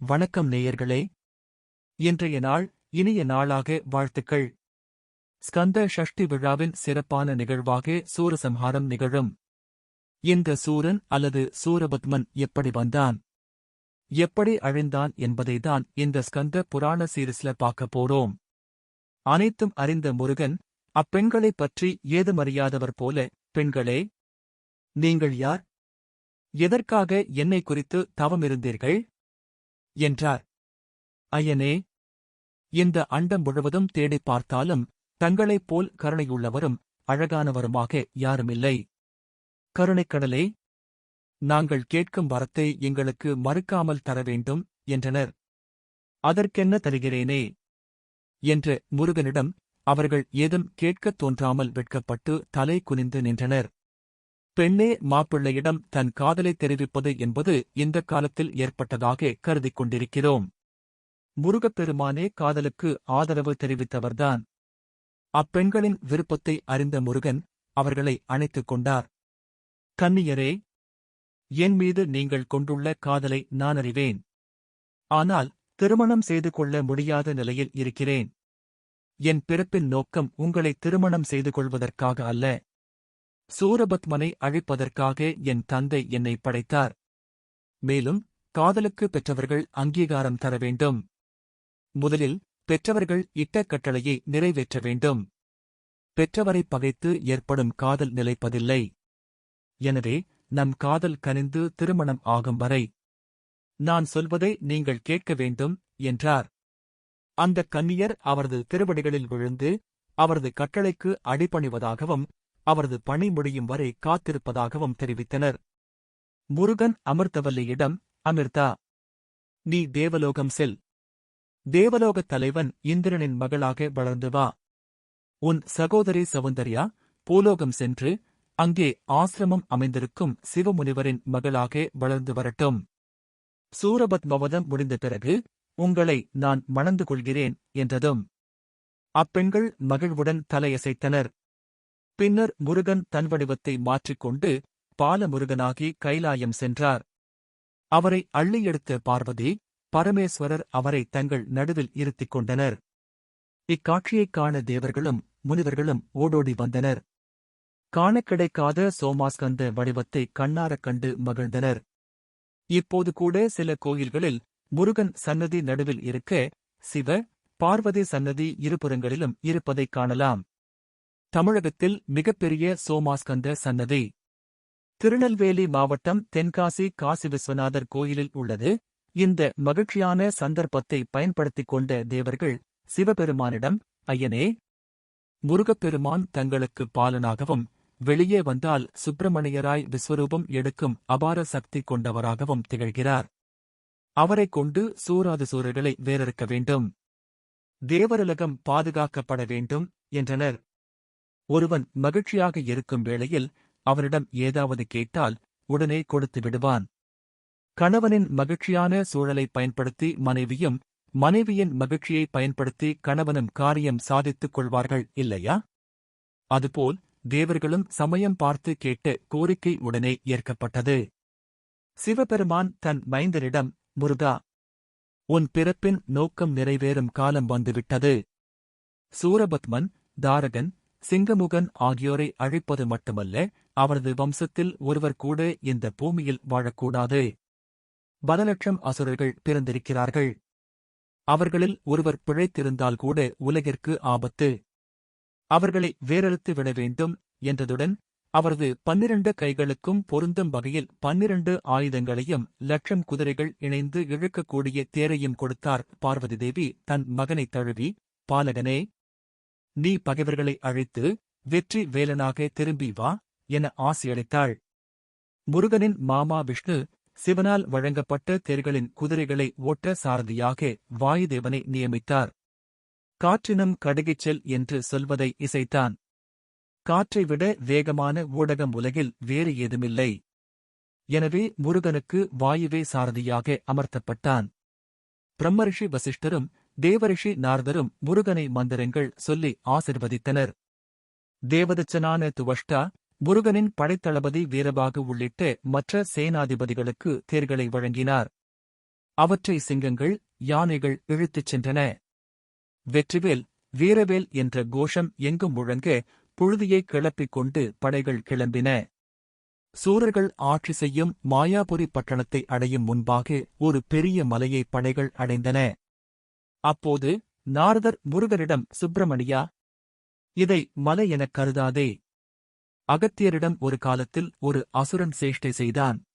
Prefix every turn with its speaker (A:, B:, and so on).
A: வணக்கம் நேயர்களே. இன்றைய நாள் இனிய நாளாக வாழ்த்துக்கள். ஸ்கந்த ஷஷ்டி விழாவின் சிறப்பான நிகழ்வாக சூரசம்ஹாரம் நிகழும். இந்த சூரன் அல்லது சூரபத்மன் எப்படி வந்தான், எப்படி அழிந்தான் என்பதைதான் இந்த ஸ்கந்த புராண சீரிஸ்ல பார்க்க போறோம். அனைத்தும் அறிந்த முருகன் அப்பெண்களைப் பற்றி ஏதுமறியாதவர் போல, பெண்களே, நீங்கள் யார்? எதற்காக என்னை குறித்து தவமிருந்தீர்கள் என்றார். ஐயனே, இந்த அண்டம் முழுவதும் தேடிப் பார்த்தாலும் தங்களைப் போல் கருணையுள்ளவரும் அழகானவருமாக யாருமில்லை. கருணைக்கடலே, நாங்கள் கேட்கும் வரத்தை எங்களுக்கு மறுக்காமல் தர வேண்டும் என்றனர். அதற்கென்ன தருகிறேனே என்று முருகனிடம் அவர்கள் ஏதும் கேட்கத் தோன்றாமல் வெட்கப்பட்டு தலை குனிந்து நின்றனர். பெண்ணே மாப்பிள்ளையிடம் தன் காதலை தெரிவிப்பது என்பது இந்தக் காலத்தில் ஏற்பட்டதாக கருதிக் கொண்டிருக்கிறோம். முருகப்பெருமானே காதலுக்கு ஆதரவு தெரிவித்தவர்தான். அப்பெண்களின் விருப்பத்தை அறிந்த முருகன் அவர்களை அணைத்துக் கொண்டார். கன்னியரே, என் மீது நீங்கள் கொண்டுள்ள காதலை நான் அறிவேன். ஆனால் திருமணம் செய்து கொள்ள முடியாத நிலையில் இருக்கிறேன். என் பிறப்பின் நோக்கம் உங்களை திருமணம் செய்து கொள்வதற்காக அல்ல. சூரபத்மனை அழிப்பதற்காக என் தந்தை என்னை படைத்தார். மேலும் காதலுக்கு பெற்றவர்கள் அங்கீகாரம் தர வேண்டும். முதலில் பெற்றவர்கள் இட்ட கட்டளையை நிறைவேற்ற வேண்டும். பெற்றவரை பகைத்து ஏற்படும் காதல் நிலைப்பதில்லை. எனவே நம் காதல் கனிந்து திருமணம் ஆகும் வரை நான் சொல்வதை நீங்கள் கேட்க வேண்டும் என்றார். அந்தக் கன்னியர் அவரது திருவடிகளில் விழுந்து அவரது கட்டளைக்கு அடிபணிவதாகவும் அவரது பணி முடியும் வரை காத்திருப்பதாகவும் தெரிவித்தனர். முருகன் அமிர்தவல்லியிடம், அமிர்தா, நீ தேவலோகம் செல். தேவலோகத் தலைவன் இந்திரனின் மகளாக வளர்ந்து வா. உன் சகோதரி சௌந்தர்யா பூலோகம் சென்று அங்கே ஆசிரமம் அமைந்திருக்கும் சிவமுனிவரின் மகளாக வளர்ந்து வரட்டும். சூரபத்மவதம் முடிந்த பிறகு உங்களை நான் மணந்து கொள்கிறேன் என்றதும் அப்பெண்கள் மகிழ்வுடன் தலையசைத்தனர். பின்னர் முருகன் தன் வடிவத்தை மாற்றிக்கொண்டு பாலமுருகனாகி கைலாயம் சென்றார். அவரை அள்ளி எடுத்த பார்வதி பரமேஸ்வரர் அவரை தங்கள் நடுவில் இருத்திக் கொண்டனர். இக்காட்சியைக் காண தேவர்களும் முனிவர்களும் ஓடோடி வந்தனர். காணக் கிடைக்காத சோமாஸ்கந்த வடிவத்தை கண்ணாரக் கண்டு மகிழ்ந்தனர். இப்போது கூட சில கோயில்களில் முருகன் சன்னதி நடுவில் இருக்க சிவ, பார்வதி சன்னதி இருபுறங்களிலும் இருப்பதைக் காணலாம். தமிழகத்தில் மிகப்பெரிய சோமாஸ்கந்த சன்னதி திருநெல்வேலி மாவட்டம் தென்காசி காசி விஸ்வநாதர் கோயிலில் உள்ளது. இந்த மகிழ்ச்சியான சந்தர்ப்பத்தை பயன்படுத்திக் கொண்ட தேவர்கள் சிவபெருமானிடம், ஐயனே, முருகப்பெருமான் தங்களுக்கு பாலனாகவும் வெளியே வந்தால் சுப்பிரமணியராய் விஸ்வரூபம் எடுக்கும் அபார சக்தி கொண்டவராகவும் திகழ்கிறார். அவரைக் கொண்டு சூராதிசூரர்களை வேறறுக்க வேண்டும். தேவருலகம் பாதுகாக்கப்பட வேண்டும் என்றனர். ஒருவன் மகிழ்ச்சியாக இருக்கும் வேளையில் அவனிடம் ஏதாவது கேட்டால் உடனே கொடுத்து விடுவான். கணவனின் மகிழ்ச்சியான சூழலை பயன்படுத்தி மனைவியும், மனைவியின் மகிழ்ச்சியை பயன்படுத்தி கணவனும் காரியம் சாதித்துக் கொள்வார்கள் இல்லையா? அதுபோல் தேவர்களும் சமயம் பார்த்து கேட்ட கோரிக்கை உடனே ஏற்கப்பட்டது. சிவபெருமான் தன் மைந்தனிடம், முருகா, உன் பிறப்பின் நோக்கம் நிறைவேறும் காலம் வந்துவிட்டது. சூரபத்மன், தாரகன், சிங்கமுகன் ஆகியோரை அழிப்பது மட்டுமல்ல, அவரது வம்சத்தில் ஒருவர் கூட இந்த பூமியில் வாழக்கூடாது. பல லட்சம் அசுரர்கள் பிறந்திருக்கிறார்கள். அவர்களில் ஒருவர் பிழைத்திருந்தால் கூட உலகிற்கு ஆபத்து. அவர்களை வேறறுத்து விட வேண்டும் என்றதுடன் அவரது 12 கைகளுக்கும் பொருந்தும் வகையில் 12 ஆயுதங்களையும் 1,00,000 குதிரைகள் இணைந்து இழுக்கக்கூடிய தேரையும் கொடுத்தார். பார்வதி தேவி தன் மகனைத் தழுவி, பாலகனே, நீ பகைவர்களை அழைத்து வெற்றி வேலனாக திரும்பி வா என ஆசியளித்தாள். முருகனின் மாமா விஷ்ணு சிவனால் வழங்கப்பட்ட தேர்களின் குதிரைகளை ஓட்ட சாரதியாக வாயுதேவனை நியமித்தார். காற்றினும் கடுகிச் செல் என்று சொல்வதை இசைத்தான். காற்றை விட வேகமான ஊடகம் உலகில் வேறு ஏதுமில்லை. எனவே முருகனுக்கு வாயுவே சாரதியாக அமர்த்தப்பட்டான். பிரம்மரிஷி வசிஷ்டரும் தேவரிஷி நாரதரும் முருகனை மந்திரங்கள் சொல்லி ஆசிர்வதித்தனர். தேவதச்சனான துவஷ்டா முருகனின் படைத்தளபதி வீரபாகு உள்ளிட்ட மற்ற சேனாதிபதிகளுக்கு தேர்களை வழங்கினார். அவற்றை சிங்கங்கள், யானைகள் இழுத்துச் சென்றன. வெற்றிவேல், வீரவேல் என்ற கோஷம் எங்கும் முழங்க, புழுதியைக் கிளப்பிக் கொண்டு படைகள் கிளம்பின. சூரர்கள் ஆட்சி செய்யும் மாயாபுரி பட்டணத்தை அடையும் முன்பாக ஒரு பெரிய மலையை படைகள் அடைந்தன. அப்போது நாரதர் முருகரிடம், சுப்பிரமணியா, இதை மலை எனக் கருதாதே. அகத்தியரிடம் ஒரு காலத்தில் ஒரு அசுரன் சேஷ்டை செய்தான்.